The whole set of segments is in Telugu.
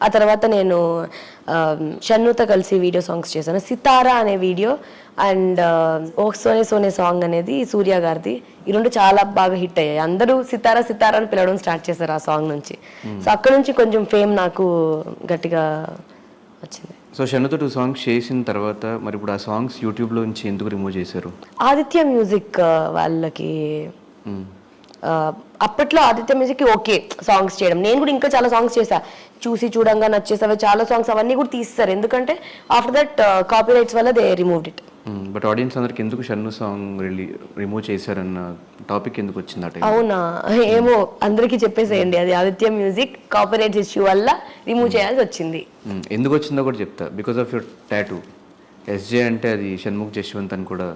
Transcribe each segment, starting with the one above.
ఆ తర్వాత నేను షన్నుతో కలిసి వీడియో సాంగ్స్ చేశాను. సితారా అనే video and oh Soane Soane song అనేది సూర్య గారిది. ఈ రెండు చాలా బాగా హిట్ అయ్యాయి. అందరూ సితారా సితారా అని పిలవడం స్టార్ట్ చేశారు ఆ సాంగ్ నుంచి. సో అక్కడ నుంచి కొంచెం ఫేమ్ నాకు గట్టిగా వచ్చింది. సో షన్నుతో 2 సాంగ్స్ చేసిన తర్వాత మరి ఇప్పుడు ఆ సాంగ్స్ యూట్యూబ్లో నుంచి ఎందుకు రిమూవ్ చేశారు? ఆదిత్య మ్యూజిక్ వాళ్ళకి అప్పట్లో ఆదిత్య మ్యూజిక్కి ఓకే సాంగ్స్ చేయడం. నేను కూడా ఇంకా చాలా సాంగ్స్ చేశా, చూసి చూడంగా నచ్చేసావి చాలా సాంగ్స్, అవన్నీ కూడా తీస్తారు. ఎందుకంటే ఆఫ్టర్ దట్ కాపీ రైట్స్ వల్ల they removed it. But audience అందరికి ఎందుకు షన్ను సాంగ్ రిమూవ్ చేశారన్న టాపిక్ ఎందుకు వచ్చింది ఆ టైం? అవునా ఏమో అందరికీ చెప్పేసేయండి, అది Aditya music copy rights issue వల్ల రిమూవ్ చేయాల్సి వచ్చింది. ఎందుకు వచ్చిందో కూడా చెప్తా. Because of your tattoo SJ అంటే అది షణ్ముఖ్ జశ్వంత్ అని కూడా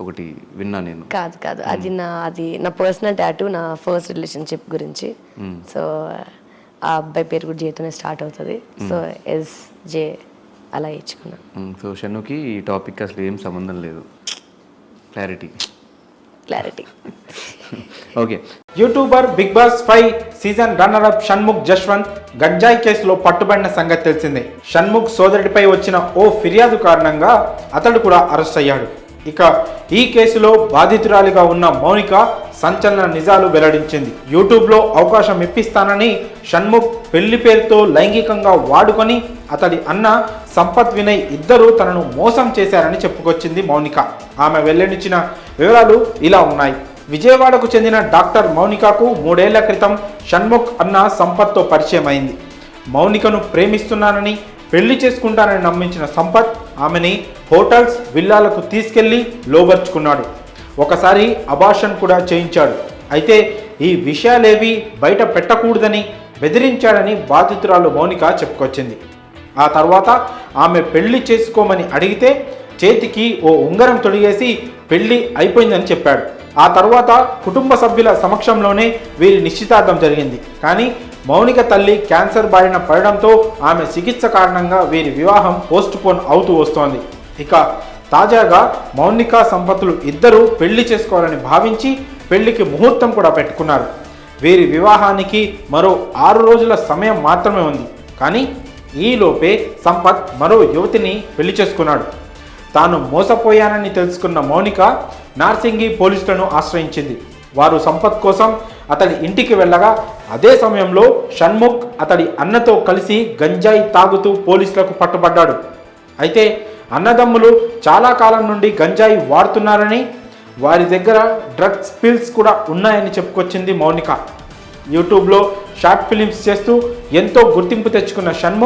ఒకటి విన్నా నేను. కాదు అది నా పర్సనల్ టాటూ, నా ఫస్ట్ రిలేషన్షిప్ గురించి. సో ఆ అబ్బాయి పేరు కూడా జేతోనే స్టార్ట్ అవుతుంది. సో ఎస్జే అలా ఇచ్చుకున్నాను. సో షన్నుకి ఈ టాపిక్ అసలు ఏం సంబంధం లేదు. Clarity okay. YouTuber Bigg Boss 5 season runner up Shanmukh Jaswanth గంజాయి కేసులో పట్టుబడిన సంగతి తెలిసిందే. షణ్ముఖ్ సోదరుడిపై వచ్చిన ఓ ఫిర్యాదు కారణంగా అతడు కూడా అరెస్ట్ అయ్యాడు. ఇక ఈ కేసులో బాధితురాలిగా ఉన్న మౌనిక సంచలన నిజాలు వెల్లడించింది. యూట్యూబ్లో అవకాశం ఇప్పిస్తానని షణ్ముఖ్ పెళ్లి పేరుతో లైంగికంగా వాడుకొని అతడి అన్న సంపత్ వినయ్ ఇద్దరూ తనను మోసం చేశారని చెప్పుకొచ్చింది మౌనిక. ఆమె వెల్లడించిన వివరాలు ఇలా ఉన్నాయి. విజయవాడకు చెందిన డాక్టర్ మౌనికకు 3 ఏళ్ల క్రితం షణ్ముఖ్ అన్న సంపత్తో పరిచయం అయింది. మౌనికను ప్రేమిస్తున్నానని పెళ్లి చేసుకుంటానని నమ్మించిన సంపత్ ఆమెని హోటల్స్ విల్లాలకు తీసుకెళ్లి లోబర్చుకున్నాడు. ఒకసారి అబార్షన్ కూడా చేయించాడు. అయితే ఈ విషయాలేవి బయట పెట్టకూడదని బెదిరించాడని బాధితురాలు మౌనిక చెప్పుకొచ్చింది. ఆ తర్వాత ఆమె పెళ్లి చేసుకోమని అడిగితే చేతికి ఓ ఉంగరం తొడిగేసి పెళ్లి అయిపోయిందని చెప్పాడు. ఆ తర్వాత కుటుంబ సభ్యుల సమక్షంలోనే వీరి నిశ్చితార్థం జరిగింది. కానీ మౌనిక తల్లి క్యాన్సర్ బారిన పడడంతో ఆమె చికిత్స కారణంగా వీరి వివాహం పోస్ట్ పోన్ అవుతూ వస్తోంది. ఇక తాజాగా మౌనిక సంపత్తులు ఇద్దరూ పెళ్లి చేసుకోవాలని భావించి పెళ్లికి ముహూర్తం కూడా పెట్టుకున్నారు. వీరి వివాహానికి మరో 6 రోజుల సమయం మాత్రమే ఉంది. కానీ ఈలోపే సంపత్ మరో యువతిని పెళ్లి చేసుకున్నాడు. తాను మోసపోయానని తెలుసుకున్న మౌనిక నార్సింగి పోలీసులను ఆశ్రయించింది. వారు సంపత్ కోసం అతడి ఇంటికి వెళ్ళగా అదే సమయంలో షణ్ముఖ్ అతడి అన్నతో కలిసి గంజాయి తాగుతూ పోలీసులకు పట్టుబడ్డాడు. అయితే అన్నదమ్ములు చాలా కాలం నుండి గంజాయి వాడుతున్నారని, వారి దగ్గర డ్రగ్స్ పిల్స్ కూడా ఉన్నాయని చెప్పుకొచ్చింది మౌనిక. యూట్యూబ్లో షార్ట్ ఫిలిమ్స్ చేస్తూ ఎంతో గుర్తింపు తెచ్చుకున్న షణ్ముఖ్